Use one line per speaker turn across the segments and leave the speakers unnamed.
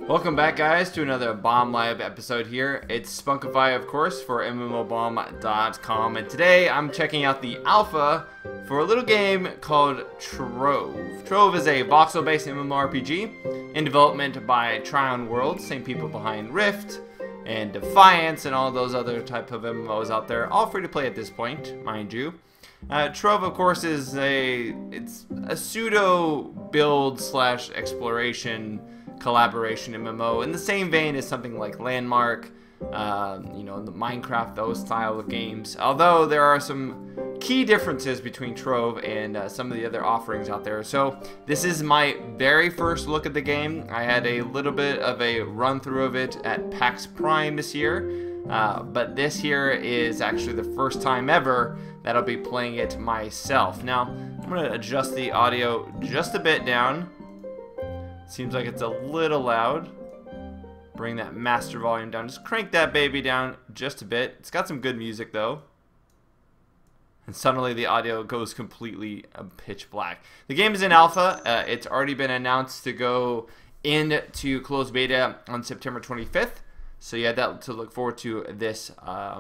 Welcome back, guys, to another Bomblive episode here. It's Spunkify, of course, for MMOBomb.com, and today I'm checking out the alpha for a little game called Trove. Trove is a voxel-based MMORPG in development by Trion Worlds, same people behind Rift and Defiance and all those other type of MMOs out there, all free to play at this point, mind you. Trove, of course, is a pseudo build slash exploration collaboration MMO in the same vein as something like Landmark, the Minecraft, those style of games. Although there are some key differences between Trove and some of the other offerings out there. So this is my very first look at the game. I had a little bit of a run through of it at Pax Prime this year, but this here is actually the first time ever that I'll be playing it myself. Now I'm going to adjust the audio just a bit down. Seems like it's a little loud. Bring that master volume down. Just crank that baby down just a bit. It's got some good music though. And suddenly the audio goes completely pitch black. The game is in alpha. It's already been announced to go into closed beta on September 25th. So you had that to look forward to this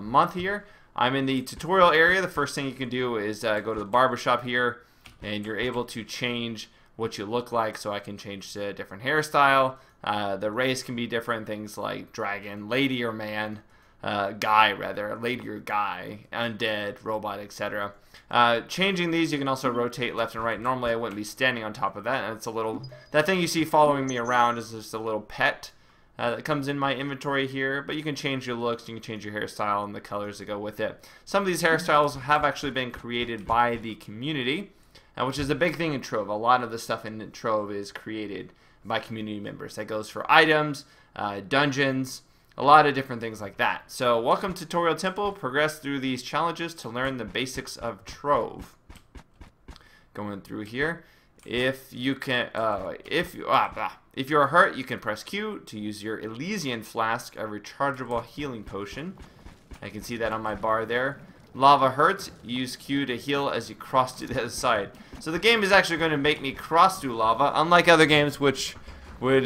month here. I'm in the tutorial area. The first thing you can do is go to the barbershop here, and you're able to change what you look like. So I can change to a different hairstyle. The race can be different, things like dragon, lady or man, guy rather, lady or guy, undead, robot, etc. Changing these, you can also rotate left and right. Normally I wouldn't be standing on top of that, and it's a little, that thing you see following me around is just a little pet that comes in my inventory here. But you can change your looks, you can change your hairstyle and the colors that go with it. Some of these hairstyles have actually been created by the community, which is a big thing in Trove. A lot of the stuff in Trove is created by community members. That goes for items, dungeons, a lot of different things like that. So welcome to Tutorial Temple. Progress through these challenges to learn the basics of Trove. Going through here. If you are hurt, you can press Q to use your Elysian Flask, a rechargeable healing potion. I can see that on my bar there. Lava hurts, use Q to heal as you cross to the other side. So the game is actually going to make me cross through lava, unlike other games which would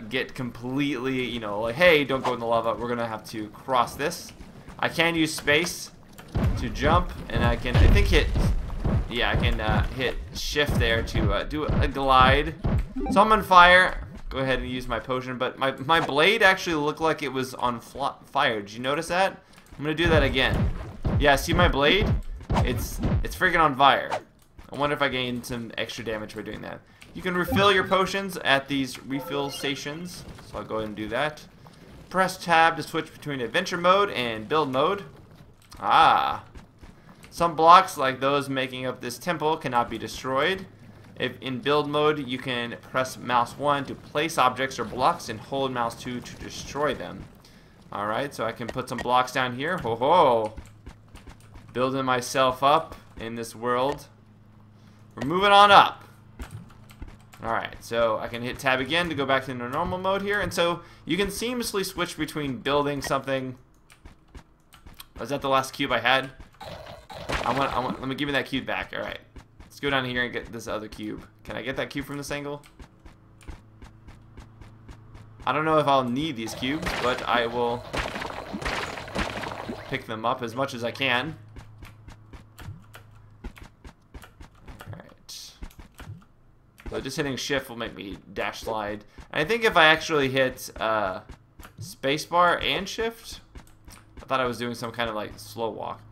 get completely, like, hey, don't go in the lava, we're going to have to cross this. I can use space to jump, and I can, hit shift there to do a glide. So I'm on fire. Go ahead and use my potion, but my blade actually looked like it was on fire. Did you notice that? I'm going to do that again. Yeah, see my blade? It's freaking on fire. I wonder if I gain some extra damage by doing that. You can refill your potions at these refill stations, so I'll go ahead and do that. Press tab to switch between adventure mode and build mode. Some blocks like those making up this temple cannot be destroyed. If in build mode, you can press mouse 1 to place objects or blocks and hold mouse 2 to destroy them. Alright, so I can put some blocks down here. Ho ho! Building myself up in this world. We're moving on up. Alright, so I can hit tab again to go back to the normal mode here. And so you can seamlessly switch between building something. Was that the last cube I had? Let me give me that cube back. Alright. Let's go down here and get this other cube. Can I get that cube from this angle? I don't know if I'll need these cubes, but I will pick them up as much as I can. So just hitting shift will make me dash slide. And I think if I actually hit spacebar and shift, I thought I was doing some kind of like slow walk.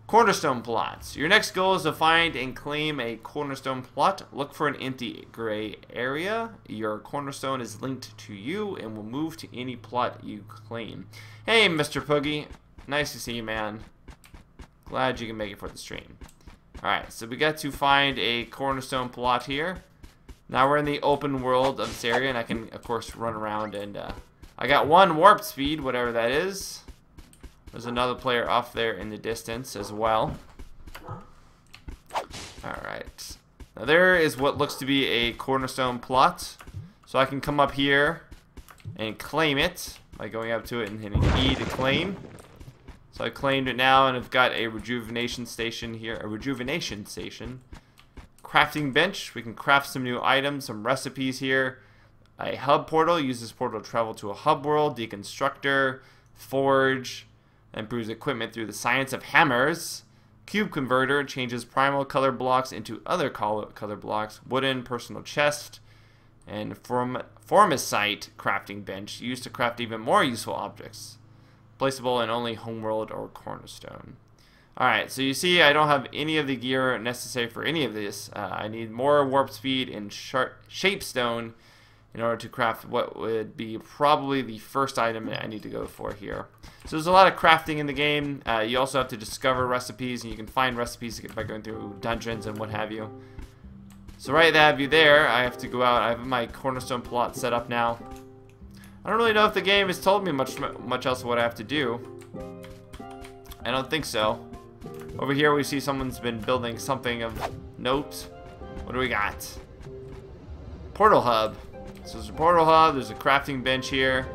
Cornerstone plots. Your next goal is to find and claim a cornerstone plot. Look for an empty gray area. Your cornerstone is linked to you and will move to any plot you claim. Hey, Mr. Puggy. Nice to see you, man. Glad you can make it for the stream. Alright, so we got to find a cornerstone plot here. Now we're in the open world of this area, and I can, of course, run around, and I got 1 warp speed, whatever that is. There's another player off there in the distance as well. Alright. Now there is what looks to be a cornerstone plot. So I can come up here and claim it by going up to it and hitting E to claim. So I claimed it now, and I've got a rejuvenation station here. Crafting bench. We can craft some new items, some recipes here. A hub portal. Use this portal to travel to a hub world. Deconstructor. Forge. Improves equipment through the science of hammers. Cube converter. Changes primal color blocks into other color blocks. Wooden personal chest. And formicite crafting bench. Used to craft even more useful objects. Placeable in only homeworld or cornerstone. Alright, so you see I don't have any of the gear necessary for any of this. I need more warp speed and shapestone in order to craft what would be probably the first item I need to go for here. So there's a lot of crafting in the game. You also have to discover recipes, and you can find recipes by going through dungeons and what have you. So right that have you there, I have to go out. I have my cornerstone plot set up now. I don't really know if the game has told me much else of what I have to do. I don't think so. Over here we see someone's been building something of note. What do we got? Portal hub. So there's a portal hub, there's a crafting bench here.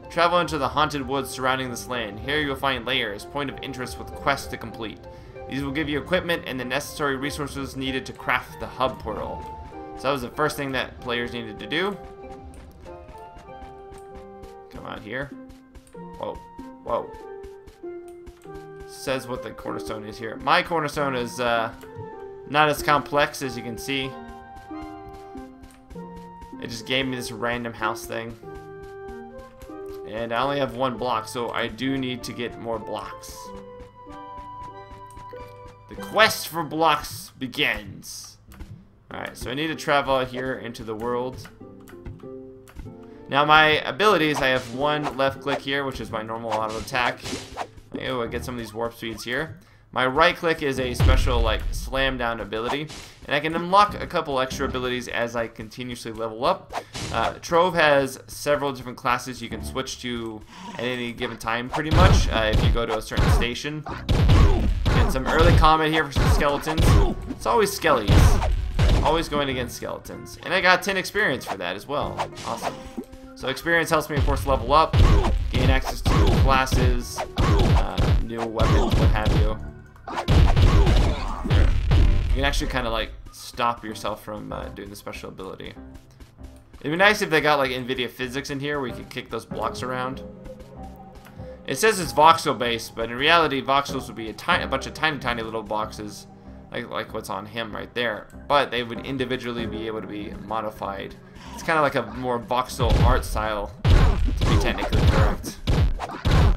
Travel into the haunted woods surrounding this land. Here you'll find layers, point of interest with quests to complete. These will give you equipment and the necessary resources needed to craft the hub portal. So that was the first thing that players needed to do. Come out here. Whoa. Whoa. Says what the cornerstone is here. My cornerstone is not as complex as you can see. It just gave me this random house thing. And I only have one block, so I do need to get more blocks. The quest for blocks begins. Alright, so I need to travel out here into the world. Now my abilities, I have one left click here, which is my normal auto attack. Oh, I get some of these warp speeds here. My right click is a special like slam down ability, and I can unlock a couple extra abilities as I continuously level up. Trove has several different classes you can switch to at any given time pretty much if you go to a certain station. Get some early combat here for some skeletons. It's always skellies. Always going against skeletons. And I got 10 experience for that as well. Awesome. So experience helps me, of course, level up, gain access to new classes, new weapons, what have you. You can actually kind of like stop yourself from doing the special ability. It'd be nice if they got like NVIDIA physics in here where you could kick those blocks around. It says it's voxel-based, but in reality, voxels would be a bunch of tiny little boxes, like what's on him right there. But they would individually be able to be modified. It's kind of like a more voxel art style, to be technically correct.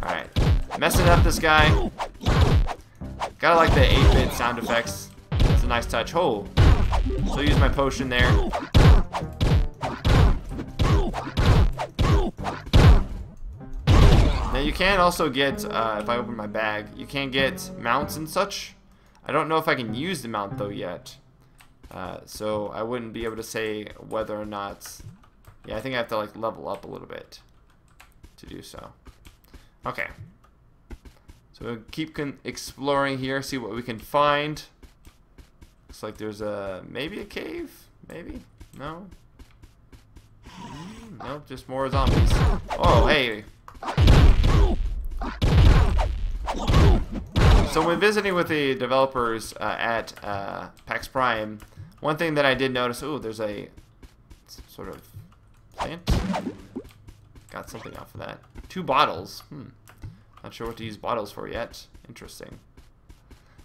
Alright. Messing up this guy. Gotta like the 8-bit sound effects. That's a nice touch. Oh. So use my potion there. Now you can also get, if I open my bag, you can get mounts and such. I don't know if I can use the mount though yet. So I wouldn't be able to say whether or not. Yeah, I think I have to like level up a little bit to do so. Okay. So we'll keep exploring here, see what we can find. Looks like there's maybe a cave? Maybe? No? Nope, just more zombies. Oh, hey. So when visiting with the developers at Pax Prime, one thing that I did notice, oh, there's a sort of plant. Got something off of that. 2 bottles. Not sure what to use bottles for yet. Interesting.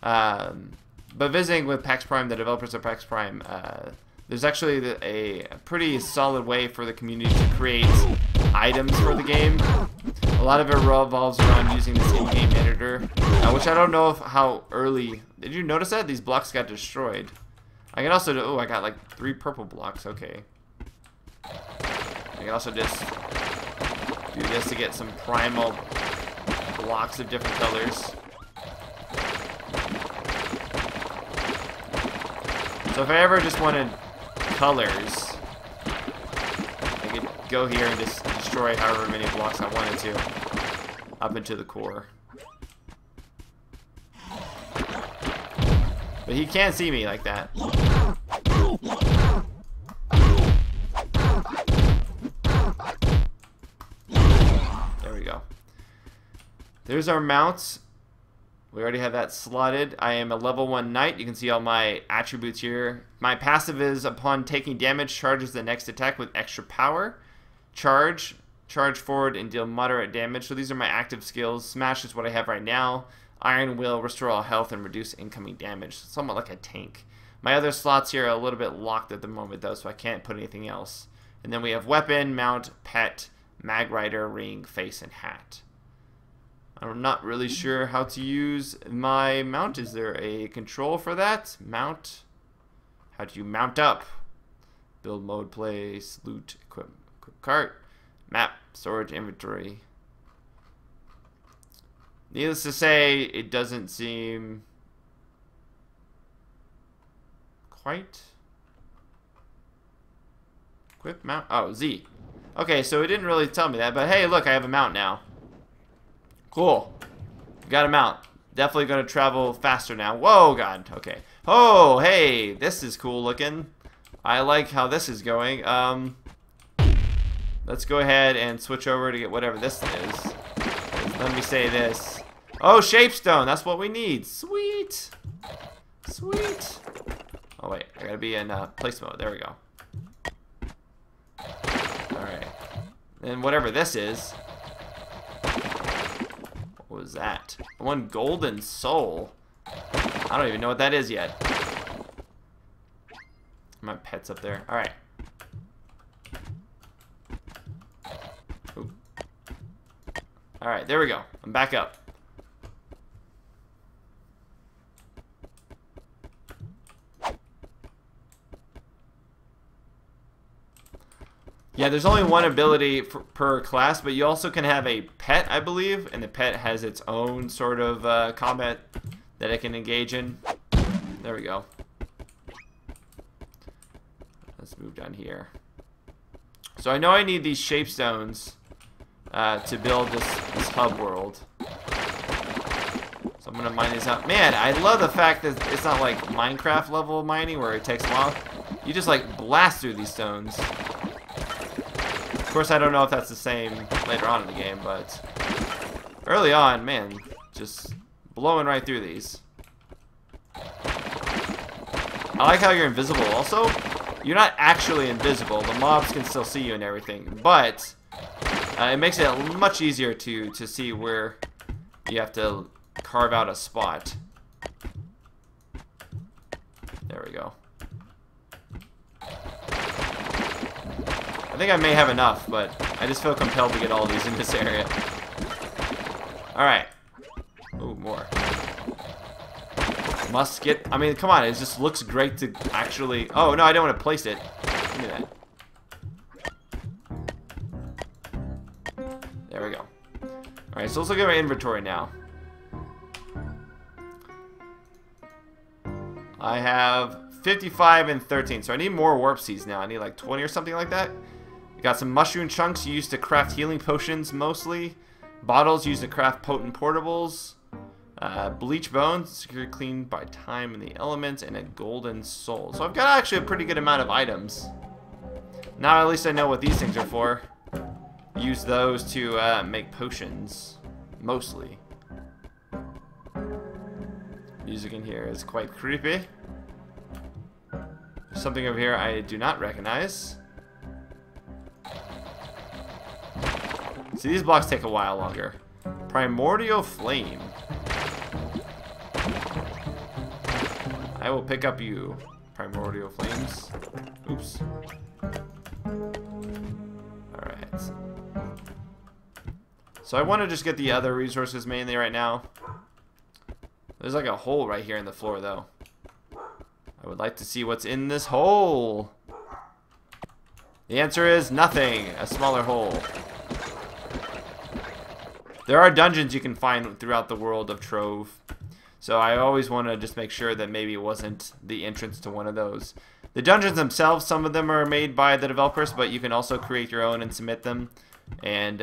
But visiting with Pax Prime, the developers of Pax Prime, there's actually a pretty solid way for the community to create items for the game. A lot of it revolves around using this in-game editor, which I don't know how early. Did you notice that? These blocks got destroyed. I can also do, oh, I got like 3 purple blocks, okay. I can also just do this to get some primal blocks of different colors. So if I ever just wanted colors, I could go here and just destroy however many blocks I wanted to up into the core. But he can't see me like that. There we go. There's our mounts. We already have that slotted. I am a level 1 knight. You can see all my attributes here. My passive is upon taking damage, charges the next attack with extra power. Charge forward and deal moderate damage. So these are my active skills. Smash is what I have right now. Iron Will, restore all health and reduce incoming damage. Somewhat like a tank. My other slots here are a little bit locked at the moment though, so I can't put anything else. And then we have weapon, mount, pet, mag rider, ring, face, and hat. I'm not really sure how to use my mount. Is there a control for that? Mount. How do you mount up? Build mode, place, loot, equip cart, map, storage, inventory. Needless to say, it doesn't seem quite. Equip, mount. Oh, Z. Okay, so it didn't really tell me that, but hey, look, I have a mount now. Cool. Got a mount. Definitely going to travel faster now. Whoa, God. Okay. Oh, hey. This is cool looking. I like how this is going. Let's go ahead and switch over to get whatever this is. Let me say this. Oh, shapestone. That's what we need. Sweet. Sweet. Oh, wait. I got to be in place mode. There we go. Alright. And whatever this is. What was that? One golden soul. I don't even know what that is yet. My pet's up there. Alright. Alright, there we go. I'm back up. Yeah, there's only one ability per class, but you also can have a pet, I believe, and the pet has its own sort of combat that it can engage in. There we go. Let's move down here. So I know I need these shapestones to build this hub world. So I'm going to mine these out. Man, I love the fact that it's not like Minecraft level mining where it takes a while. You just like blast through these stones. Of course, I don't know if that's the same later on in the game, but early on, man, just blowing right through these. I like how you're invisible also. You're not actually invisible. The mobs can still see you and everything, but it makes it much easier to see where you have to carve out a spot. There we go. I think I may have enough, but I just feel compelled to get all these in this area. Alright. Ooh, more. Must get... I mean, come on. It just looks great to actually... Oh, no, I don't want to place it. Give me that. There we go. Alright, so let's look at my inventory now. I have 55 and 13, so I need more warp seeds now. I need like 20 or something like that. Got some mushroom chunks used to craft healing potions mostly. Bottles used to craft potent portables. Bleach bones, secure cleaned by time and the elements, and a golden soul. So I've got actually a pretty good amount of items. Now at least I know what these things are for. Use those to make potions, mostly. Music in here is quite creepy. There's something over here I do not recognize. See, these blocks take a while longer. Primordial Flame. I will pick up you, Primordial Flames. Oops. Alright. So I want to just get the other resources mainly right now. There's like a hole right here in the floor, though. I would like to see what's in this hole. The answer is nothing. A smaller hole. There are dungeons you can find throughout the world of Trove. So I always want to just make sure that maybe it wasn't the entrance to one of those. The dungeons themselves, some of them are made by the developers, but you can also create your own and submit them. And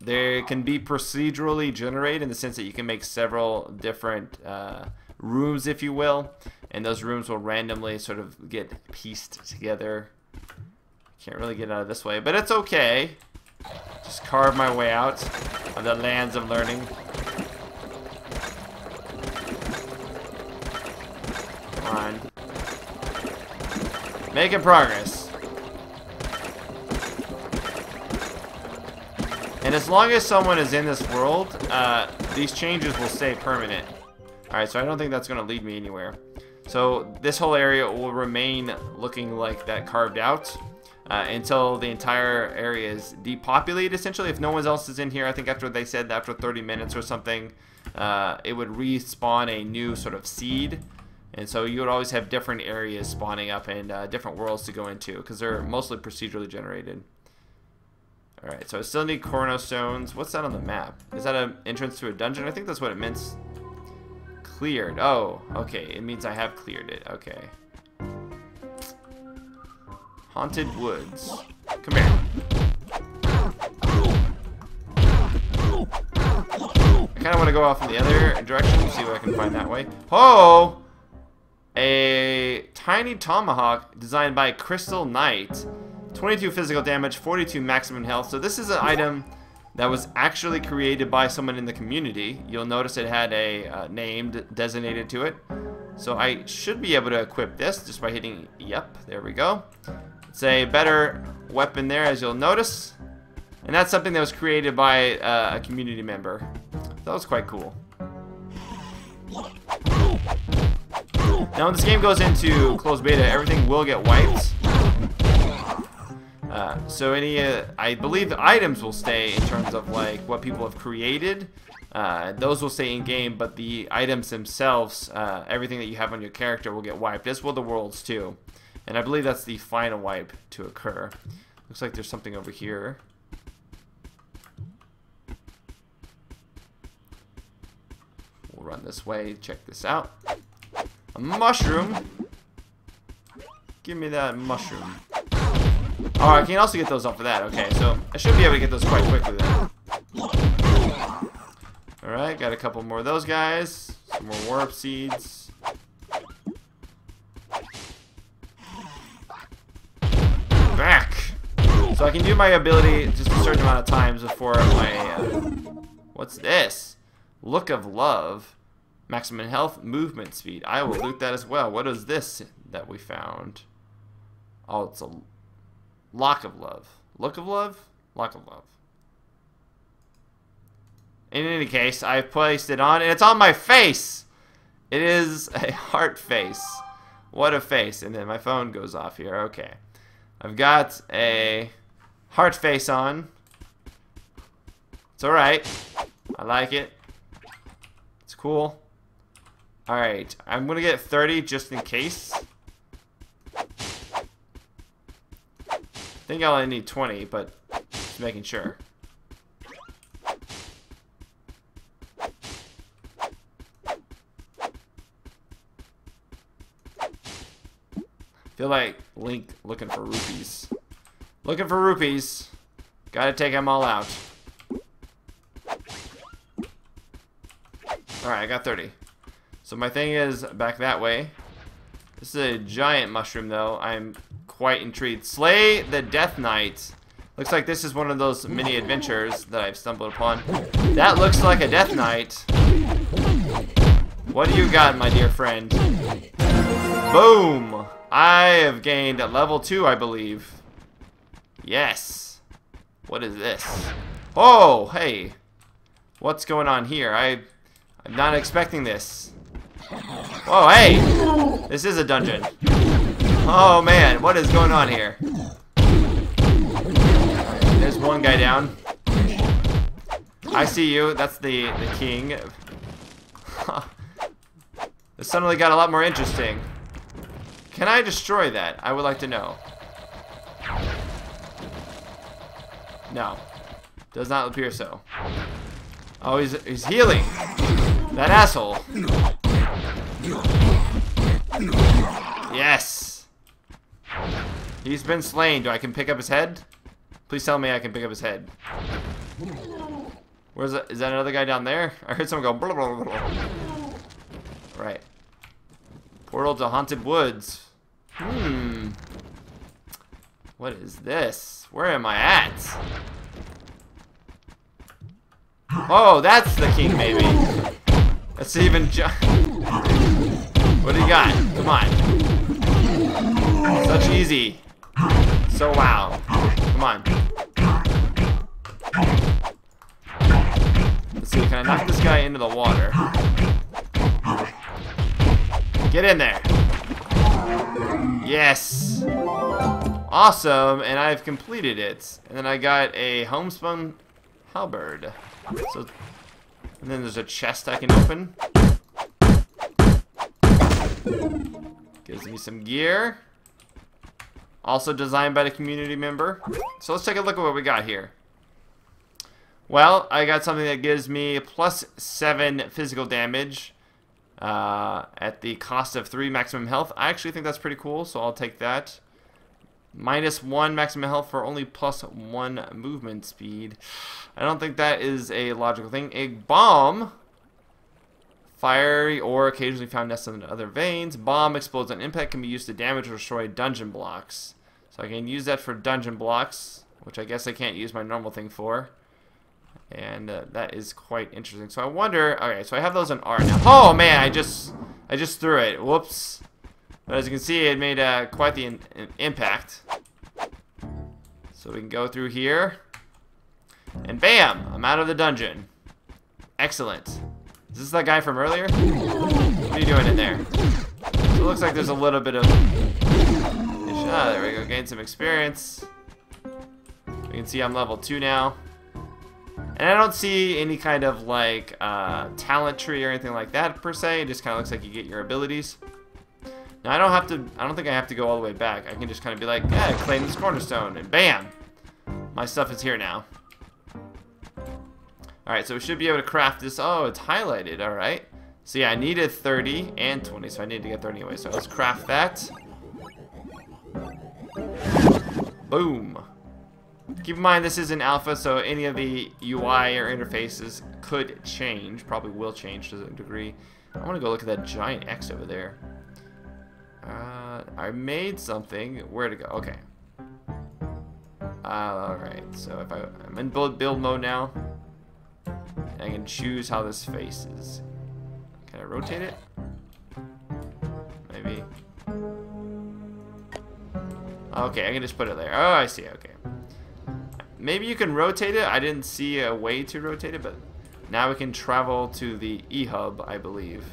they can be procedurally generated in the sense that you can make several different rooms, if you will. And those rooms will randomly sort of get pieced together. Can't really get out of this way, but it's okay. Just carve my way out of the lands of learning. Come on. Making progress. And as long as someone is in this world, these changes will stay permanent. Alright, so I don't think that's going to lead me anywhere. So this whole area will remain looking like that carved out until the entire area is depopulated, essentially. If no one else is in here, I think after they said that after 30 minutes or something, it would respawn a new sort of seed. And so you would always have different areas spawning up and different worlds to go into, because they're mostly procedurally generated. Alright, so I still need cornerstones. What's that on the map? Is that an entrance to a dungeon? I think that's what it means. Cleared. Oh, okay. It means I have cleared it. Okay. Haunted Woods. Come here. I kind of want to go off in the other direction, see what I can find that way. Oh! A tiny tomahawk designed by Crystal Knight. 22 physical damage, 42 maximum health. So this is an item that was actually created by someone in the community. You'll notice it had a name designated to it. So I should be able to equip this just by hitting, yep, there we go. It's a better weapon there, as you'll notice. And that's something that was created by a community member. That was quite cool. Now when this game goes into closed beta, everything will get wiped. So any, I believe the items will stay in terms of like what people have created. Those will stay in game, but the items themselves, everything that you have on your character will get wiped, as will the worlds too. And I believe that's the final wipe to occur. Looks like there's something over here. We'll run this way, check this out. A mushroom. Give me that mushroom. Oh, I can also get those off of that. Okay, so I should be able to get those quite quickly then. Alright, got a couple more of those guys. Some more warp seeds. Back! So I can do my ability just a certain amount of times before my... what's this? Look of Love. Maximum health, movement speed. I will loot that as well. What is this that we found? Oh, it's a... Lock of Love. Look of Love? Lock of Love. In any case, I've placed it on, and it's on my face! It is a heart face. What a face. And then my phone goes off here. Okay. I've got a heart face on. It's alright. I like it. It's cool. Alright. I'm gonna get 30 just in case. I think I only need 20, but just making sure. Feel like Link looking for rupees. Looking for rupees. Gotta take them all out. Alright, I got 30. So my thing is back that way. This is a giant mushroom though. I'm quite intrigued. Slay the Death Knight. Looks like this is one of those mini adventures that I've stumbled upon. That looks like a Death Knight. What do you got, my dear friend? Boom! I have gained level 2, I believe. Yes. What is this? Oh, hey. What's going on here? I'm not expecting this. Oh, hey. This is a dungeon. Oh, man. What is going on here? There's one guy down. I see you. That's the king. This suddenly got a lot more interesting. Can I destroy that? I would like to know. No. Does not appear so. Oh, he's healing. That asshole. Yes. He's been slain. Do I can pick up his head? Please tell me I can pick up his head. Where's that? Is that another guy down there? I heard someone go blah, blah, blah, blah. Right. Portal to Haunted Woods. What is this? Where am I at? Oh, that's the king, maybe. That's even. Wait What do you got? Come on. Such easy. So wow. Come on. Let's see, can I knock this guy into the water? Get in there. Yes. Awesome, and I've completed it. And then I got a homespun halberd. So, and then there's a chest I can open. Gives me some gear. Also designed by the community member. So let's take a look at what we got here. Well, I got something that gives me +7 physical damage at the cost of 3 maximum health. I actually think that's pretty cool, so I'll take that. -1 maximum health for only +1 movement speed. I don't think that is a logical thing. A bomb. Fiery ore occasionally found nested in other veins. Bomb explodes on impact, can be used to damage or destroy dungeon blocks. So I can use that for dungeon blocks, which I guess I can't use my normal thing for. And that is quite interesting. So I wonder. Okay, so I have those on R now. Oh man, I just threw it. Whoops. But as you can see, it made quite the impact. So we can go through here, and bam! I'm out of the dungeon. Excellent. Is this that guy from earlier? What are you doing in there? So it looks like there's a little bit of... Ah, there we go. Gain some experience. We can see I'm level 2 now. And I don't see any kind of like talent tree or anything like that per se. It just kind of looks like you get your abilities. Now I don't think I have to go all the way back. I can just kind of be like, yeah, claim this cornerstone, and bam! My stuff is here now. Alright, so we should be able to craft this. Oh, it's highlighted, alright. So yeah, I needed 30 and 20, so I need to get 30 anyway. So let's craft that. Boom. Keep in mind this is an alpha, so any of the UI or interfaces could change. Probably will change to a degree. I want to go look at that giant X over there. I made something. Where to go? Okay. Alright, so if I'm in build mode now. I can choose how this faces. Can I rotate it? Maybe. Okay, I can just put it there. Oh, I see. Okay. Maybe you can rotate it. I didn't see a way to rotate it, but now we can travel to the E-hub, I believe.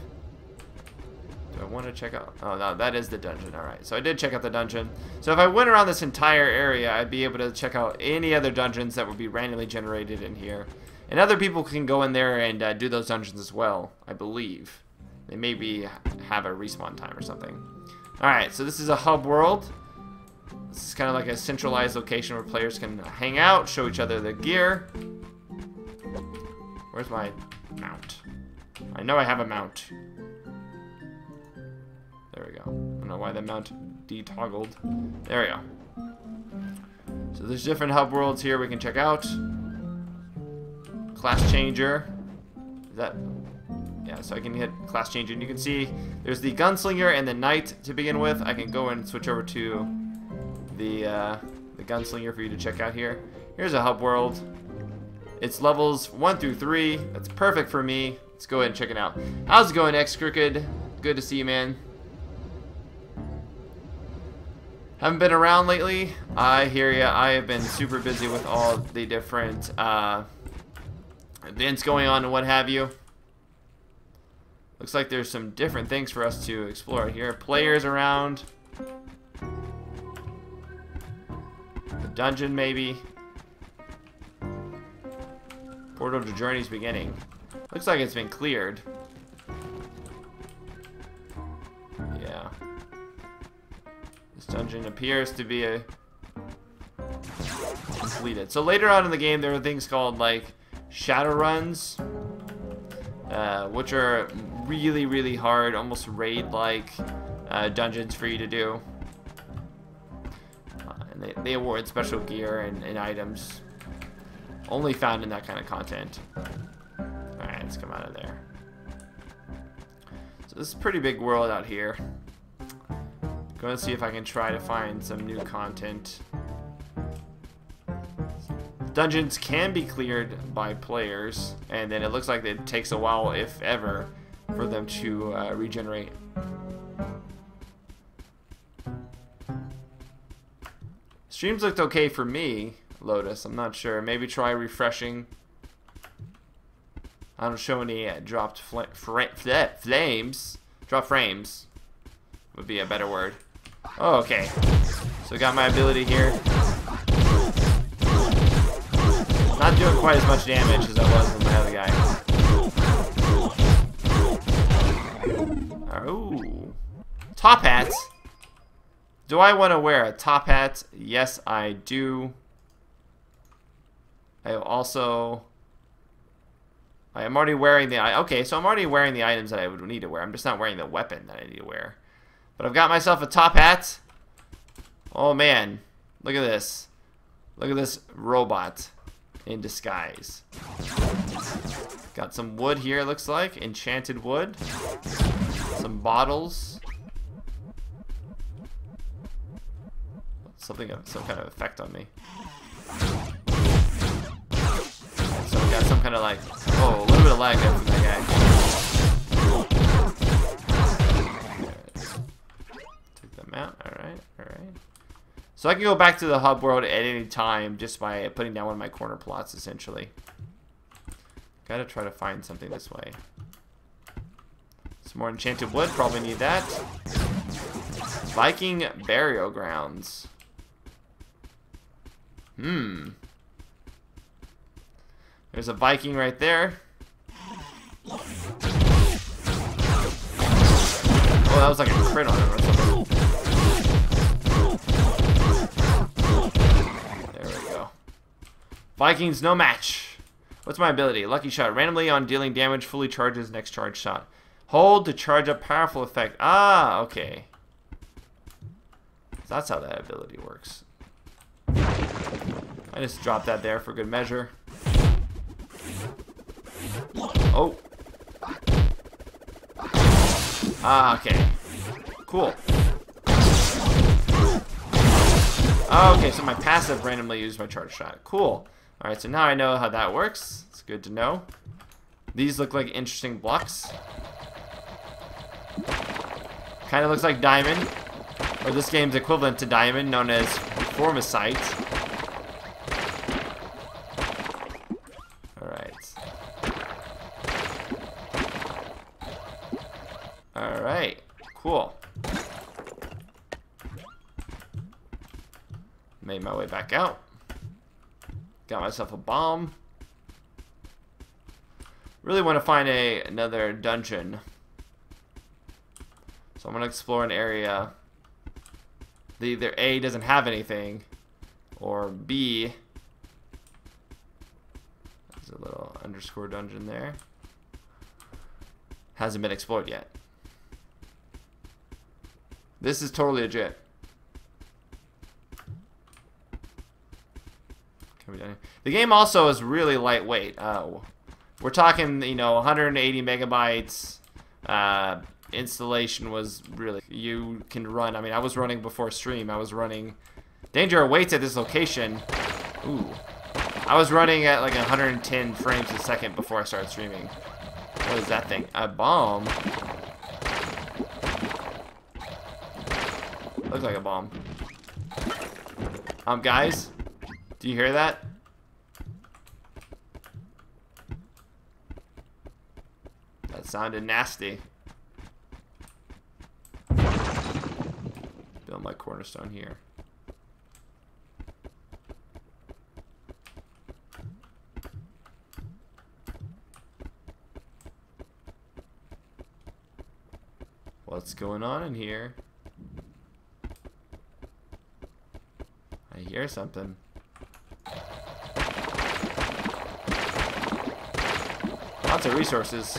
Do I want to check out? Oh, no, that is the dungeon. Alright, so I did check out the dungeon. So if I went around this entire area, I'd be able to check out any other dungeons that would be randomly generated in here. And other people can go in there and do those dungeons as well, I believe. They maybe have a respawn time or something. Alright, so this is a hub world. This is kind of like a centralized location where players can hang out, show each other their gear. Where's my mount? I know I have a mount. There we go. I don't know why the mount detoggled. There we go. So there's different hub worlds here we can check out. Class changer. Is that... Yeah, so I can hit class changer. And you can see there's the gunslinger and the knight to begin with. I can go and switch over to the gunslinger for you to check out here. Here's a hub world. It's levels 1 through 3. That's perfect for me. Let's go ahead and check it out. How's it going, X Crooked? Good to see you, man. Haven't been around lately. I hear ya. I have been super busy with all the different events going on and what have you. Looks like there's some different things for us to explore here. Players around. The dungeon, maybe. Portal to Journey's beginning. Looks like it's been cleared. Yeah. This dungeon appears to be completed. So later on in the game, there are things called like shadow runs, which are really, really hard, almost raid-like dungeons for you to do. And they award special gear and items only found in that kind of content. Alright, let's come out of there. So this is a pretty big world out here. Going to see if I can try to find some new content. Dungeons can be cleared by players, and then it looks like it takes a while, if ever, for them to regenerate. Streams looked okay for me, Lotus. I'm not sure. Maybe try refreshing. I don't show any dropped flames. Drop frames would be a better word. Oh, okay. So I got my ability here. Not doing quite as much damage as I was with my other guy. Oh. Top hats. Do I want to wear a top hat? Yes, I do. I also... I am already wearing the... Okay, so I'm already wearing the items that I would need to wear. I'm just not wearing the weapon that I need to wear. But I've got myself a top hat. Oh, man. Look at this. Look at this robot in disguise. Got some wood here, it looks like. Enchanted wood. Some bottles. Some kind of effect on me. So we got some kind of like, oh, a little bit of lag there from that guy. Take them out. Alright, alright. So I can go back to the hub world at any time just by putting down one of my corner plots, essentially. Gotta try to find something this way. Some more enchanted wood, probably need that. Viking burial grounds. There's a Viking right there. Oh, that was like a crit on him or something. There we go. Vikings, no match. What's my ability? Lucky shot. Randomly on dealing damage, fully charges next charge shot. Hold to charge up powerful effect. Ah, okay. That's how that ability works. I just dropped that there for good measure. Oh. Ah, okay. Cool. Okay, so my passive randomly used my charge shot. Cool. Alright, so now I know how that works. It's good to know. These look like interesting blocks. Kind of looks like diamond. Or this game's equivalent to diamond, known as formicite. Alright, cool. Made my way back out. Got myself a bomb. Really want to find another dungeon. So I'm going to explore an area that either A, doesn't have anything, or B, there's a little underscore dungeon there. Hasn't been explored yet. This is totally legit. The game also is really lightweight. We're talking, you know, 180 megabytes. Installation was really, you can run. I mean, I was running before stream. I was running. Danger awaits at this location. Ooh. I was running at like 110 frames a second before I started streaming. What is that thing? A bomb? Looks like a bomb. Guys, do you hear that? That sounded nasty. Build my cornerstone here. What's going on in here? I hear something. Lots of resources.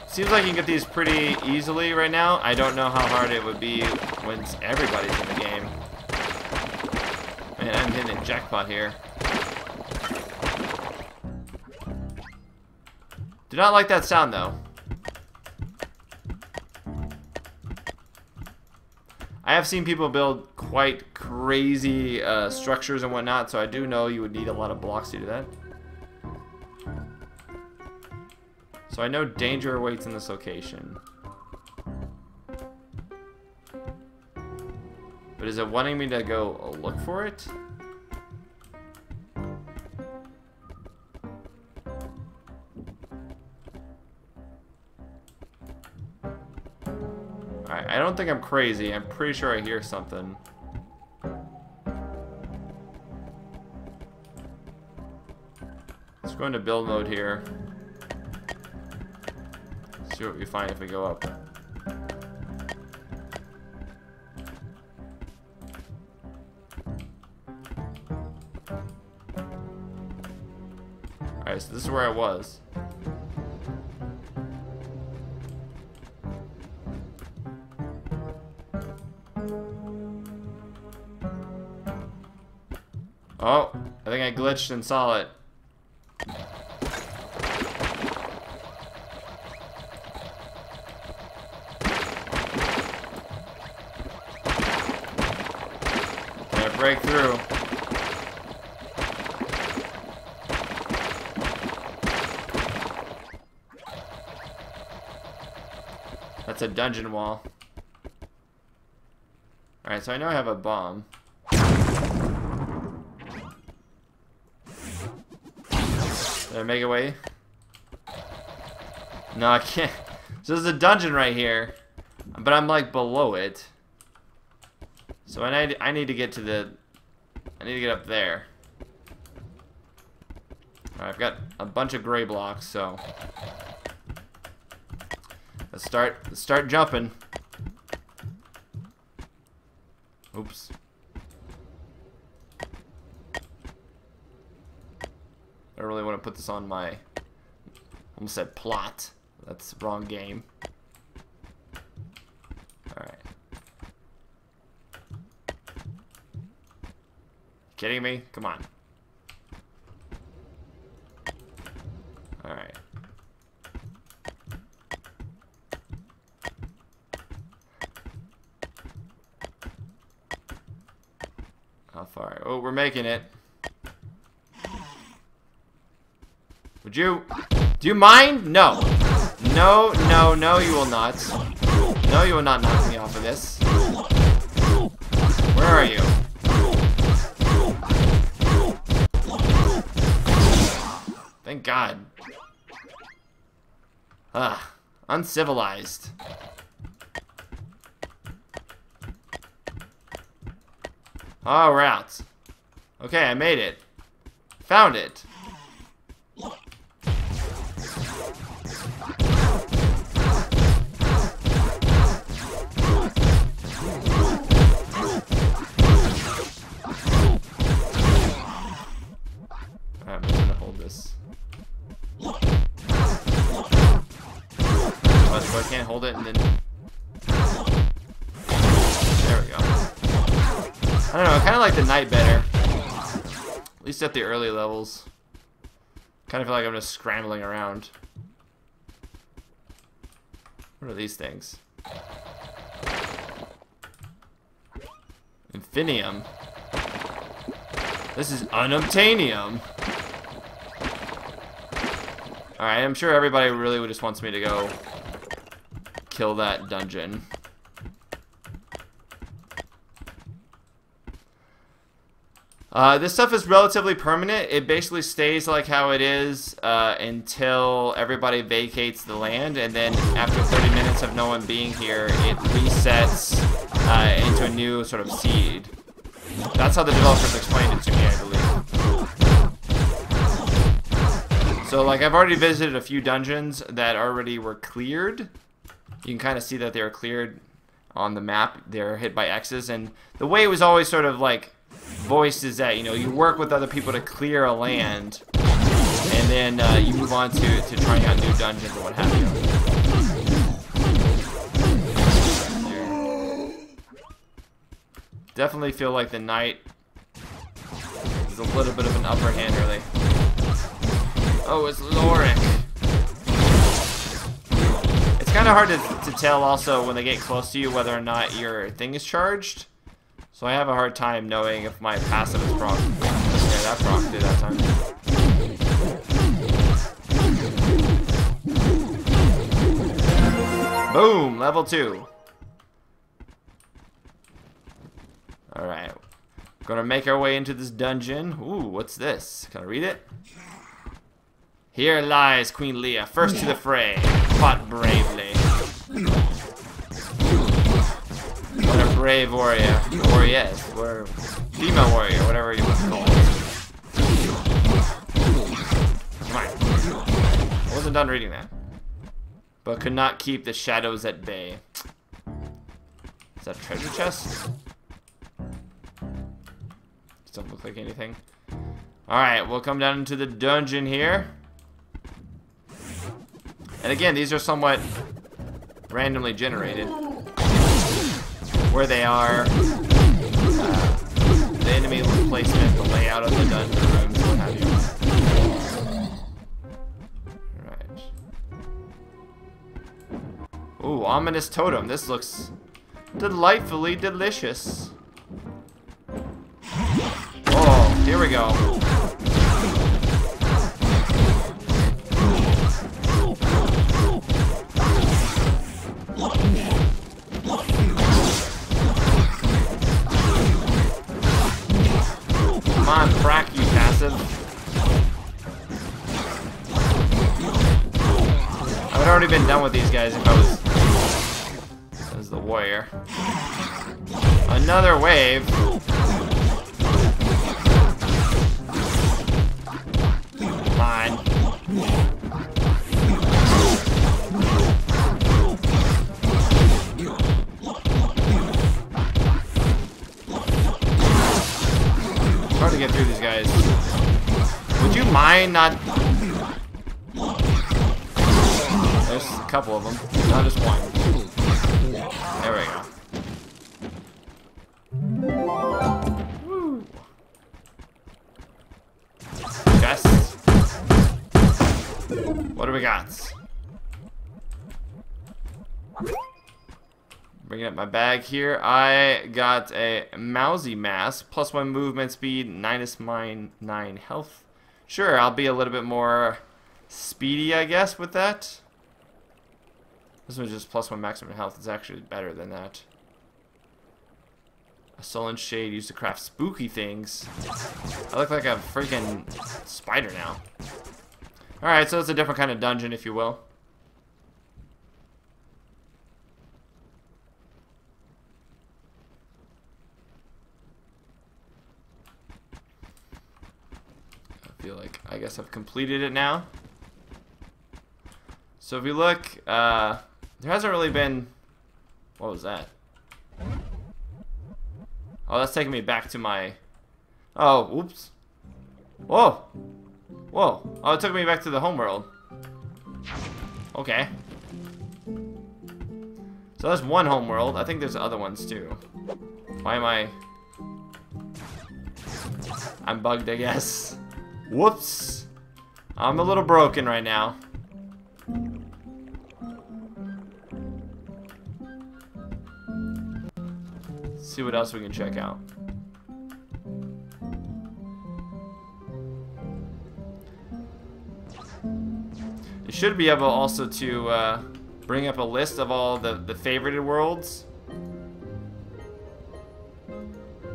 Seems like you can get these pretty easily right now. I don't know how hard it would be when everybody's in the game. Man, I'm hitting a jackpot here. Do not like that sound though. I have seen people build quite crazy structures and whatnot, so I do know you would need a lot of blocks to do that. So I know danger awaits in this location. But is it wanting me to go look for it? Alright, I don't think I'm crazy. I'm pretty sure I hear something. Let's go into build mode here. See what we find if we go up. Alright, so this is where I was. Oh, I think I glitched and saw it. Can I break through? That's a dungeon wall. Alright, so I know I have a bomb. Did I make it way? No, I can't. So there's a dungeon right here, but I'm like below it. So I need to get to the. I need to get up there. Alright, I've got a bunch of gray blocks, so let's start jumping. Oops. I don't really want to put this on my, almost said plot. That's the wrong game. Alright. Kidding me? Come on. Alright. How far? Oh, we're making it. Would you? Do you mind? No. No, no, no, you will not. No, you will not knock me off of this. Where are you? Thank God. Ah, uncivilized. All right. Okay, I made it. Found it. I'm gonna hold this. So I can't hold it and then. There we go. I don't know, I kind of like the night better. At least at the early levels. Kind of feel like I'm just scrambling around. What are these things? Infinium. This is unobtainium. Alright, I'm sure everybody really just wants me to go kill that dungeon. This stuff is relatively permanent. It basically stays like how it is until everybody vacates the land, and then after 30 minutes of no one being here, it resets into a new sort of seed. That's how the developers explained it to me, I believe. So, like, I've already visited a few dungeons that already were cleared. You can kind of see that they were cleared on the map. They're hit by X's, and the way it was always sort of like voiced is that, you know, you work with other people to clear a land, and then you move on to trying out new dungeons and what have you. Definitely feel like the night is a little bit of an upper hand, really. Oh, it's Lorik. It's kind of hard to tell also when they get close to you whether or not your thing is charged. So I have a hard time knowing if my passive is proc. Yeah, that proc did that time. Boom! Level 2. Alright. Gonna make our way into this dungeon. Ooh, what's this? Can I read it? Here lies Queen Leah, first to the fray. Fought bravely. What a brave warrior. Warriors. Or female warrior, whatever you want to call it. Come on. I wasn't done reading that. But could not keep the shadows at bay. Is that a treasure chest? Doesn't look like anything. Alright, we'll come down into the dungeon here. And again, these are somewhat randomly generated. Where they are, the enemy placement, the layout of the dungeon rooms, what have you. Alright. Ooh, ominous totem. This looks delightfully delicious. Oh, here we go. Come on, frack, you passive. I would already been done with these guys if I was the warrior. Another wave. Come on. Hard to get through these guys. Would you mind not? There's a couple of them, not just one. There we go. Woo. Chests. What do we got? Bringing up my bag here. I got a mousy mask, +1 movement speed, -9 health. Sure, I'll be a little bit more speedy, I guess, with that. This one's just +1 maximum health. It's actually better than that. A sullen shade used to craft spooky things. I look like a freaking spider now. Alright, so it's a different kind of dungeon, if you will. I guess I've completed it now. So if we look, there hasn't really been. What was that? Oh, that's taking me back to my. Oh, whoops. Whoa. Whoa. Oh, it took me back to the homeworld. Okay. So that's one homeworld. I think there's other ones too. Why am I? I'm bugged, I guess. Whoops. I'm a little broken right now. Let's see what else we can check out. You should be able also to bring up a list of all the favorited worlds.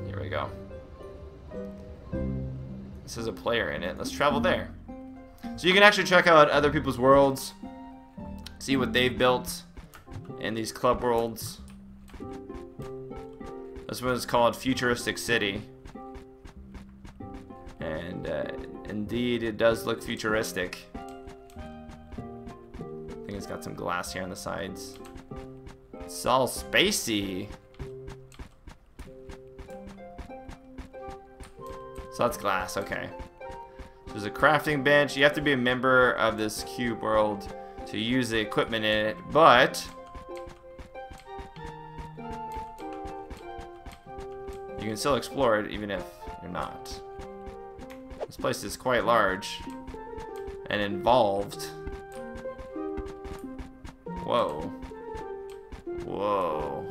Here we go. This has a player in it. Let's travel there. So you can actually check out other people's worlds, see what they've built in these club worlds. This one is called Futuristic City. And indeed, it does look futuristic. I think it's got some glass here on the sides. It's all spacey. So that's glass, okay. So there's a crafting bench. You have to be a member of this cube world to use the equipment in it, but you can still explore it even if you're not. This place is quite large and involved. Whoa. Whoa.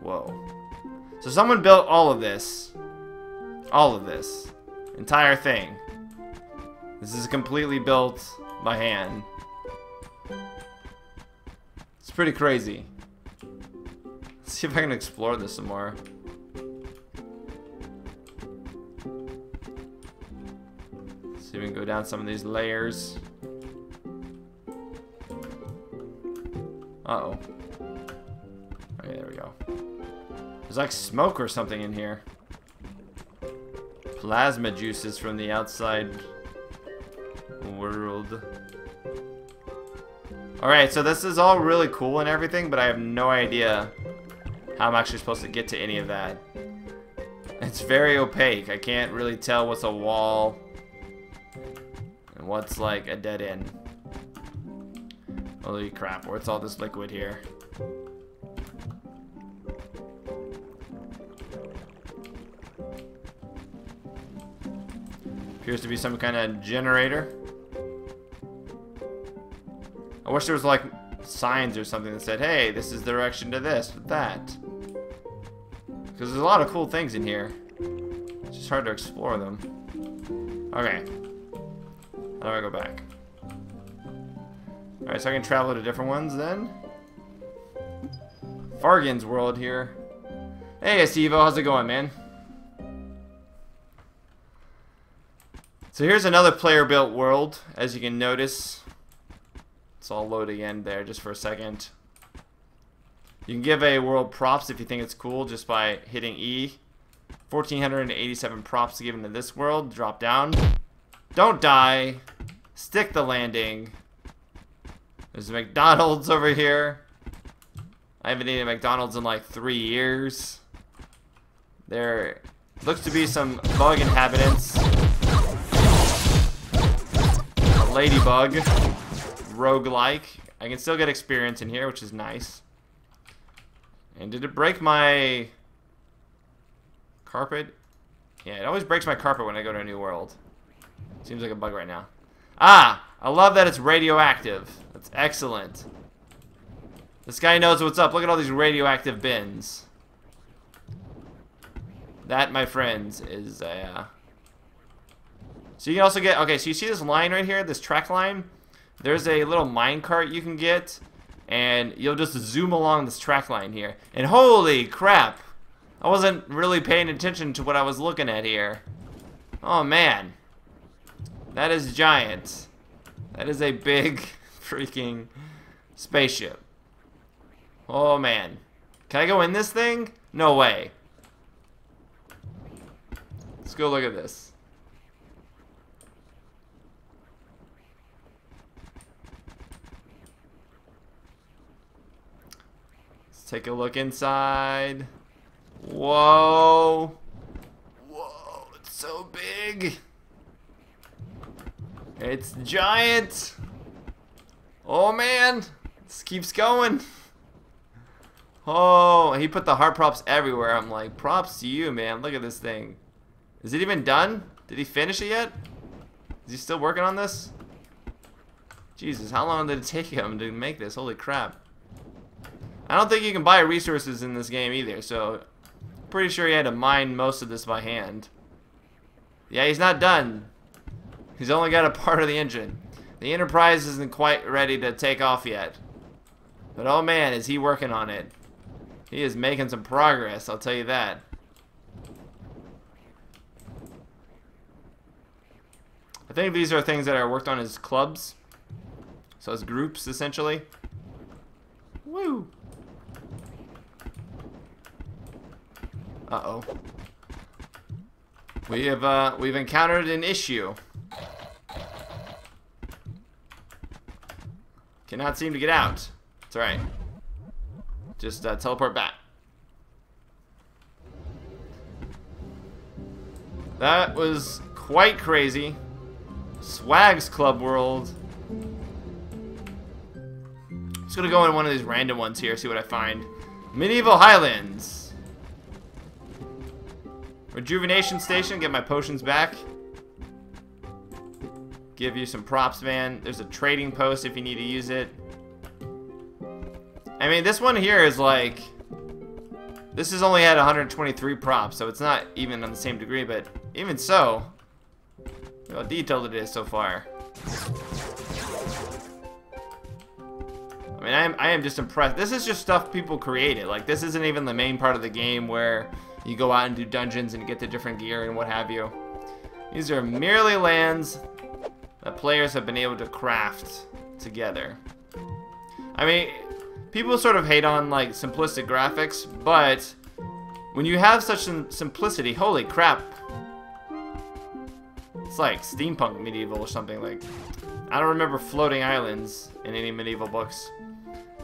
Whoa. So someone built all of this. All of this. Entire thing. This is completely built by hand. It's pretty crazy. Let's see if I can explore this some more. See if we can go down some of these layers. Uh-oh. Okay, there we go. There's like smoke or something in here. Plasma juices from the outside world. Alright, so this is all really cool and everything, but I have no idea how I'm actually supposed to get to any of that. It's very opaque. I can't really tell what's a wall and what's like a dead end. Holy crap, where's all this liquid here? Appears to be some kind of generator. I wish there was like signs or something that said, hey, this is the direction to this, to that. Because there's a lot of cool things in here. It's just hard to explore them. Okay. How do I go back? Alright, so I can travel to different ones then. Fargan's world here. Hey, Acevo, how's it going, man? So here's another player-built world, as you can notice. It's all load again there just for a second. You can give a world props if you think it's cool just by hitting E. 1,487 props given to this world. Drop down. Don't die. Stick the landing. There's a McDonald's over here. I haven't eaten McDonald's in like 3 years. There looks to be some bug inhabitants. A ladybug. Roguelike. I can still get experience in here, which is nice. And did it break my carpet? Yeah, it always breaks my carpet when I go to a new world. Seems like a bug right now. Ah! I love that it's radioactive. That's excellent. This guy knows what's up. Look at all these radioactive bins. That, my friends, is a... So you can also get... Okay, so you see this line right here? This track line? There's a little minecart you can get. And you'll just zoom along this track line here. And holy crap! I wasn't really paying attention to what I was looking at here. Oh, man. That is giant. That is a big freaking spaceship. Oh, man. Can I go in this thing? No way. Let's go look at this. Let's take a look inside. Whoa. Whoa, it's so big. It's giant. Oh, man. This keeps going. Oh, he put the heart props everywhere. I'm like, props to you, man. Look at this thing. Is it even done? Did he finish it yet? Is he still working on this? Jesus, how long did it take him to make this? Holy crap. I don't think you can buy resources in this game either, so pretty sure he had to mine most of this by hand. Yeah, he's not done. He's only got a part of the engine. The Enterprise isn't quite ready to take off yet. But oh man, is he working on it. He is making some progress, I'll tell you that. I think these are things that are worked on as clubs. So as groups, essentially. Woo! Uh-oh. We've encountered an issue. Cannot seem to get out. It's alright. Just teleport back. That was quite crazy. Swag's Club World. Just gonna go in one of these random ones here, see what I find. Medieval Highlands. Rejuvenation Station, get my potions back. Give you some props, man. There's a trading post if you need to use it. I mean, this one here is like... This has only had 123 props, so it's not even on the same degree, but even so... Look how detailed it is so far. I mean, I am just impressed. This is just stuff people created. Like, this isn't even the main part of the game where you go out and do dungeons and get the different gear and what have you. These are merely lands that players have been able to craft together. I mean, people sort of hate on, like, simplistic graphics, but when you have such simplicity, holy crap. It's like steampunk medieval or something. Like, I don't remember floating islands in any medieval books.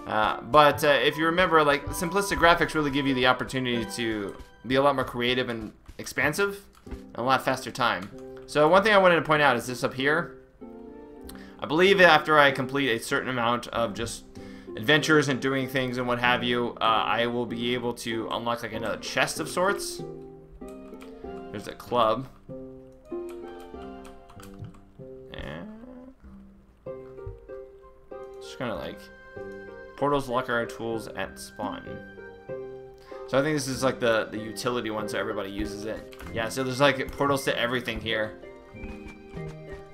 But if you remember, like, simplistic graphics really give you the opportunity to be a lot more creative and expansive and a lot faster time. So one thing I wanted to point out is this up here. I believe after I complete a certain amount of just adventures and doing things and what have you, I will be able to unlock like another chest of sorts. There's a club. Just kind of like portals lock our tools at spawn. So I think this is like the utility one, so everybody uses it. Yeah, so there's like portals to everything here.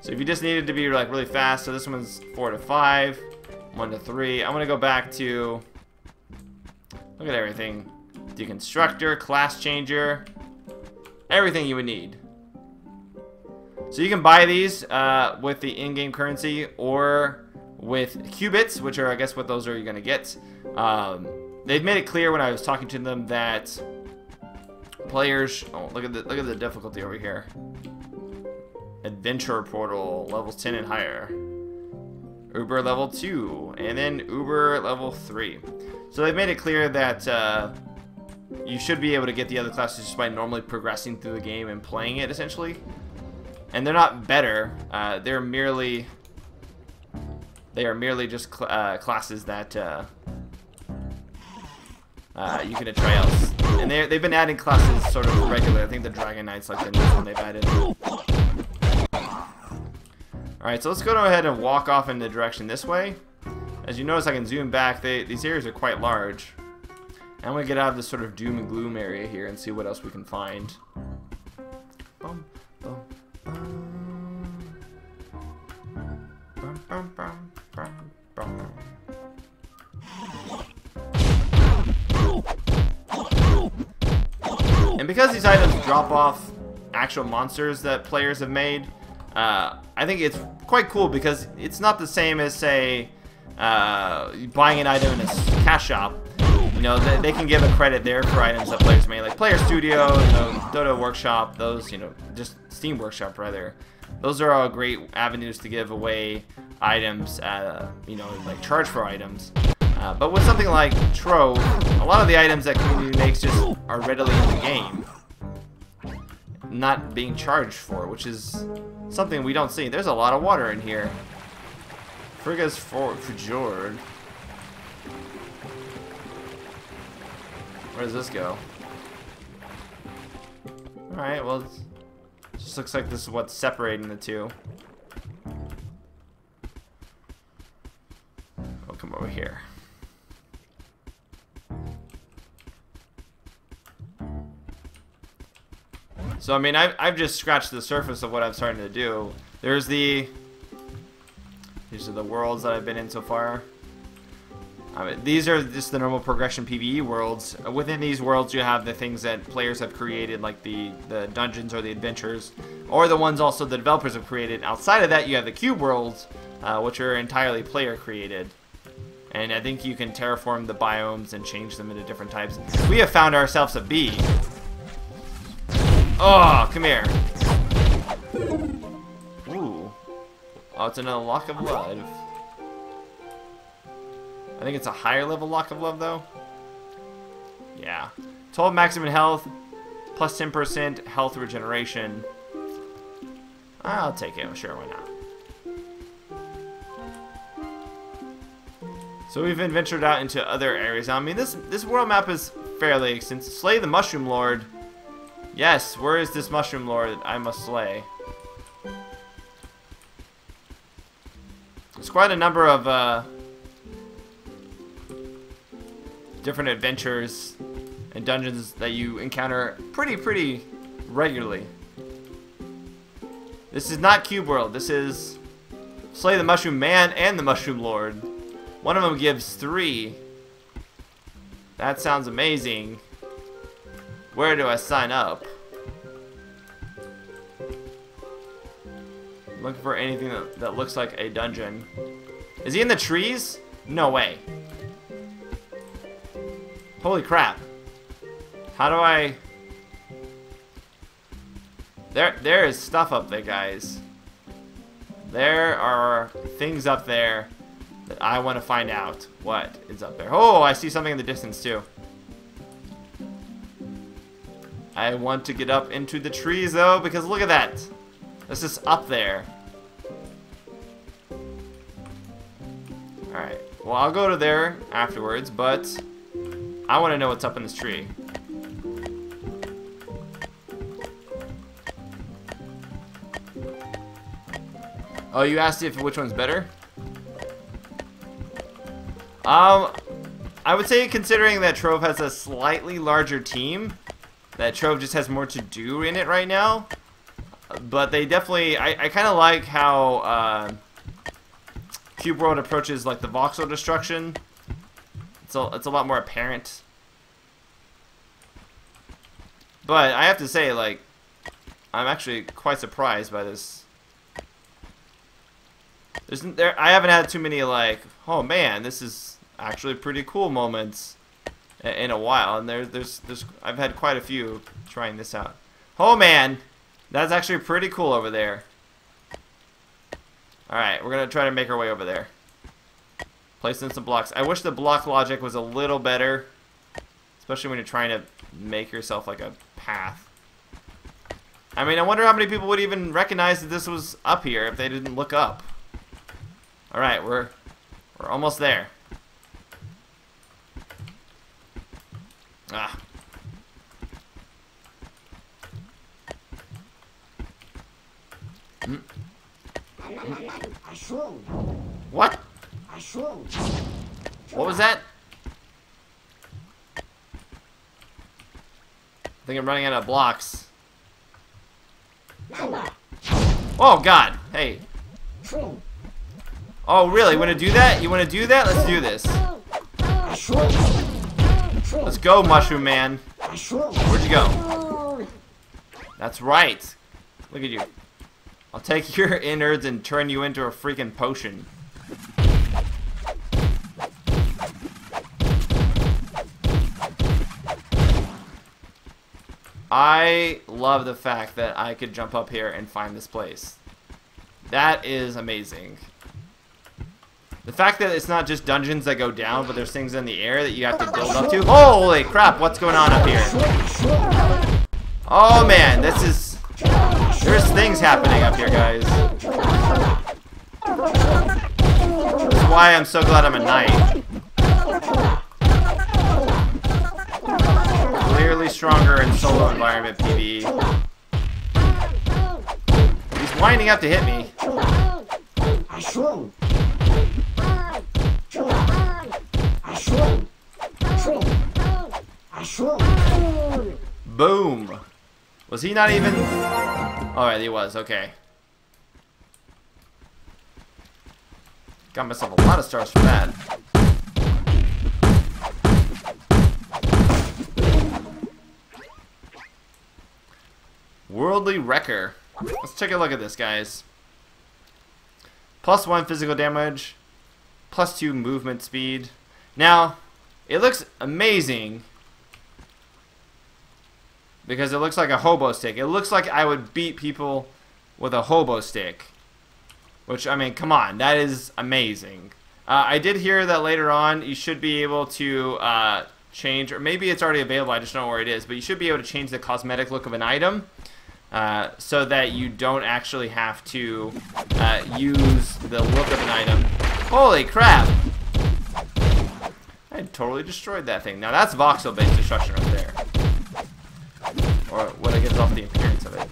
So if you just needed to be like really fast, so this one's 4 to 5, 1 to 3. I'm gonna go back to, look at everything. Deconstructor, class changer, everything you would need. So you can buy these with the in-game currency or with qubits, which are, I guess, what those are you're gonna get. They've made it clear when I was talking to them that players. Oh, look at the difficulty over here. Adventure portal levels 10 and higher. Uber level 2, and then Uber level 3. So they've made it clear that you should be able to get the other classes just by normally progressing through the game and playing it, essentially. And they're not better. They are merely just classes that you can try out. And they've been adding classes sort of regularly. I think the Dragon Knight's like the new one they've added. Alright, so let's go ahead and walk off in the direction this way. As you notice, I can zoom back. These areas are quite large. And I'm going to get out of this sort of doom and gloom area here and see what else we can find. Boom, boom, boom. Bum, bum, bum, bum, bum. And because these items drop off actual monsters that players have made, I think it's quite cool because it's not the same as, say, buying an item in a cash shop. You know, they can give a credit there for items that players made, like Player Studio, you know, Dota Workshop, those, you know, just Steam Workshop rather. Those are all great avenues to give away items, you know, like charge for items. But with something like Trove, a lot of the items that community makes just are readily in the game, not being charged for, which is something we don't see. There's a lot of water in here. Frigga's Fjord. Where does this go? Alright, well, it just looks like this is what's separating the two. We'll come over here. So, I mean, I've just scratched the surface of what I'm starting to do. These are the worlds that I've been in so far. These are just the normal progression PvE worlds. Within these worlds, you have the things that players have created, like the dungeons or the adventures, or the ones also the developers have created. Outside of that, you have the cube worlds, which are entirely player created. And I think you can terraform the biomes and change them into different types. We have found ourselves a bee. Oh, come here. Ooh. Oh, it's another Lock of Love. I think it's a higher level Lock of Love, though. Yeah. 12 maximum health, plus 10% health regeneration. I'll take it. Sure, why not? So we've ventured out into other areas. Now, I mean, this world map is fairly extensive. Slay the Mushroom Lord. Yes, where is this Mushroom Lord I must slay? There's quite a number of different adventures and dungeons that you encounter pretty regularly. This is not Cube World. This is Slay the Mushroom Man and the Mushroom Lord. One of them gives 3. That sounds amazing. Where do I sign up? I'm looking for anything that looks like a dungeon. Is he in the trees? No way. Holy crap. How do I... There is stuff up there, guys. There are things up there that I want to find out what is up there. Oh, I see something in the distance too. I want to get up into the trees though, because look at that. This is up there. Alright, well I'll go to there afterwards, but I want to know what's up in this tree. Oh, you asked if which one's better? I would say, considering that Trove has a slightly larger team, that Trove just has more to do in it right now. But they definitely, I kind of like how Cube World approaches like the voxel destruction. It's a lot more apparent. But I have to say, like, I'm actually quite surprised by this. I haven't had too many like, oh man, this is actually pretty cool moments in a while, and I've had quite a few trying this out. Oh man, that's actually pretty cool over there. All right, we're gonna try to make our way over there. Place in some blocks. I wish the block logic was a little better, especially when you're trying to make yourself like a path. I mean, I wonder how many people would even recognize that this was up here if they didn't look up. All right, we're almost there. Ah. What? What was that? I think I'm running out of blocks. Oh God! Hey. Oh really? You want to do that? You want to do that? Let's do this. Let's go, Mushroom Man. Where'd you go? That's right. Look at you. I'll take your innards and turn you into a freaking potion. I love the fact that I could jump up here and find this place. That is amazing. The fact that it's not just dungeons that go down, but there's things in the air that you have to build up to. Holy crap, what's going on up here? Oh man, this is... There's things happening up here, guys. That's why I'm so glad I'm a knight. Clearly stronger in solo environment PvE. He's winding up to hit me. Boom. Was he not even... Alright, he was. Okay. Got myself a lot of stars for that. Worldly Wrecker. Let's take a look at this, guys. +1 physical damage. +2 movement speed. Now, it looks amazing because it looks like a hobo stick. It looks like I would beat people with a hobo stick. Which, I mean, come on. That is amazing. I did hear that later on you should be able to change, or maybe it's already available, I just don't know where it is, but you should be able to change the cosmetic look of an item so that you don't actually have to use the look of an item. Holy crap! I totally destroyed that thing. Now that's voxel-based destruction right there. Or what it gives off the appearance of it.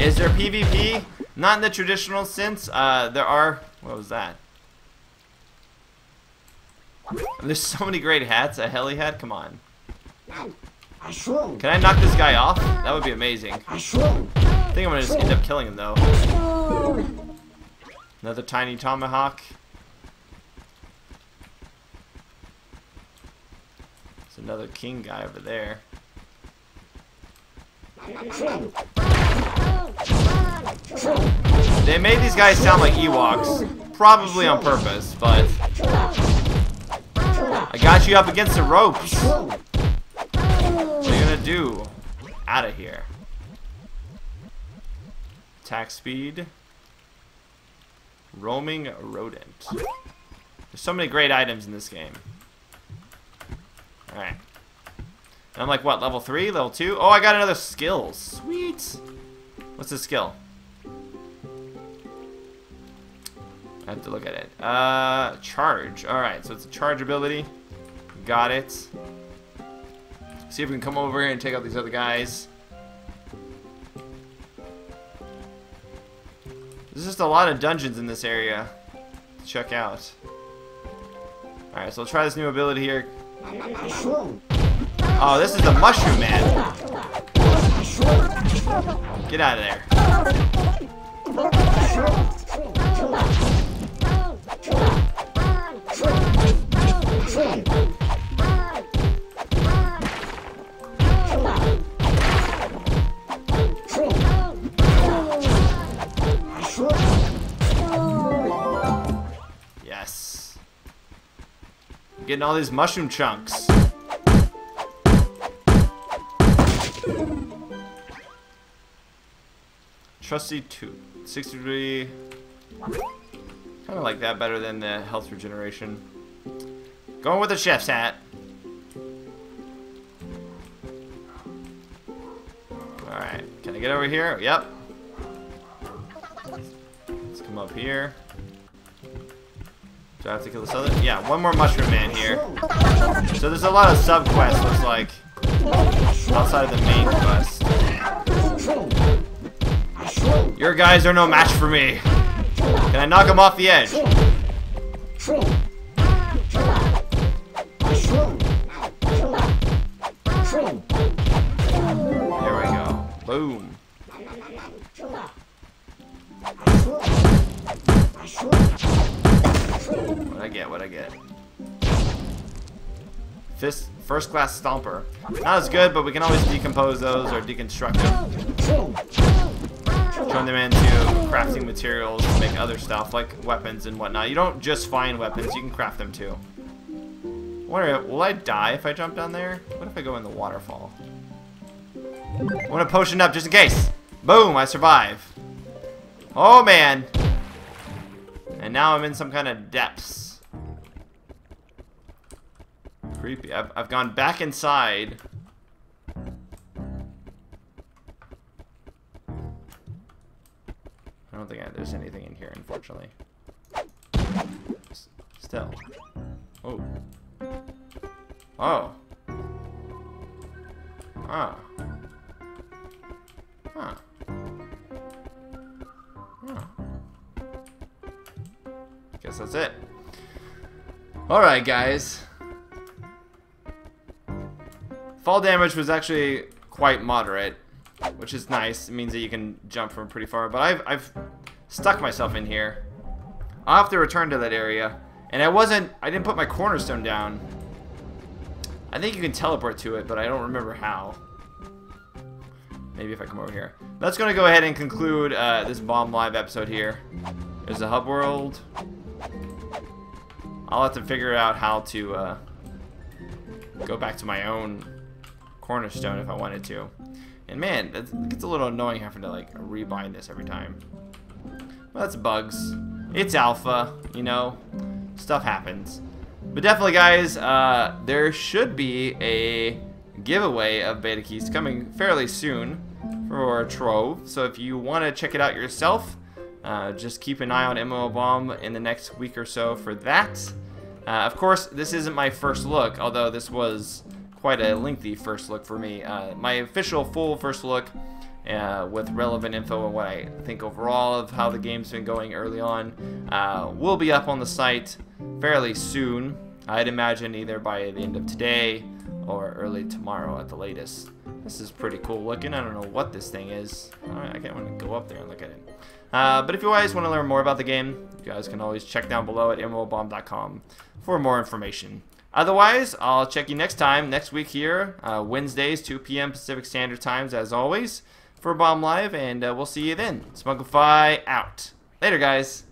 Is there PvP? Not in the traditional sense. There are... What was that? There's so many great hats. A heli hat? Come on. Can I knock this guy off? That would be amazing. I think I'm going to just end up killing him, though. Another tiny tomahawk. Another king guy over there. They made these guys sound like Ewoks, probably on purpose, but I got you up against the ropes. What are you gonna do? Out of here. Attack speed. Roaming rodent. There's so many great items in this game. Alright. And I'm like, what, level 3? Level 2? Oh, I got another skill. Sweet. What's the skill? I have to look at it. Charge. Alright, so it's a charge ability. Got it. See if we can come over here and take out these other guys. There's just a lot of dungeons in this area to check out. Alright, so we'll try this new ability here. Oh, this is the Mushroom Man. Get out of there. Yes. Getting all these mushroom chunks. Trusty 2. 63. Kind of like that better than the health regeneration. Going with the chef's hat. Alright. Can I get over here? Yep. Let's come up here. Do I have to kill this other? Yeah, one more mushroom man here. So there's a lot of sub-quests, looks like, outside of the main quest. Your guys are no match for me. Can I knock them off the edge? There we go. Boom. What'd I get? What'd I get? First class stomper. Not as good, but we can always decompose those or deconstruct them. Turn them into crafting materials to make other stuff like weapons and whatnot. You don't just find weapons, you can craft them too. Wonder, will I die if I jump down there? What if I go in the waterfall? I want to potion up just in case. Boom, I survive. Oh man. And now I'm in some kind of depths. Creepy. I've gone back inside. I don't think there's anything in here, unfortunately. Still. Oh. Oh. Ah. Huh. Huh. Guess that's it. Alright, guys. Fall damage was actually quite moderate, which is nice. It means that you can jump from pretty far. But I've stuck myself in here. I'll have to return to that area. And I didn't put my cornerstone down. I think you can teleport to it, but I don't remember how. Maybe if I come over here. That's going to go ahead and conclude this Bomblive episode here. There's a hub world. I'll have to figure out how to go back to my own cornerstone if I wanted to. And man, it gets a little annoying having to like rebind this every time. Well, that's bugs. It's alpha, you know. Stuff happens. But definitely, guys, there should be a giveaway of beta keys coming fairly soon for Trove. So if you want to check it out yourself, just keep an eye on MMOBomb in the next week or so for that. Of course, this isn't my first look, although this was quite a lengthy first look for me. My official full first look with relevant info and what I think overall of how the game's been going early on will be up on the site fairly soon. I'd imagine either by the end of today or early tomorrow at the latest. This is pretty cool looking. I don't know what this thing is. I can't want to go up there and look at it. But if you guys want to learn more about the game, you guys can always check down below at MMOBomb.com for more information. Otherwise, I'll check you next time, next week here, Wednesdays, 2 p.m. Pacific Standard Times, as always, for Bomblive, and we'll see you then. Spunkify out. Later, guys.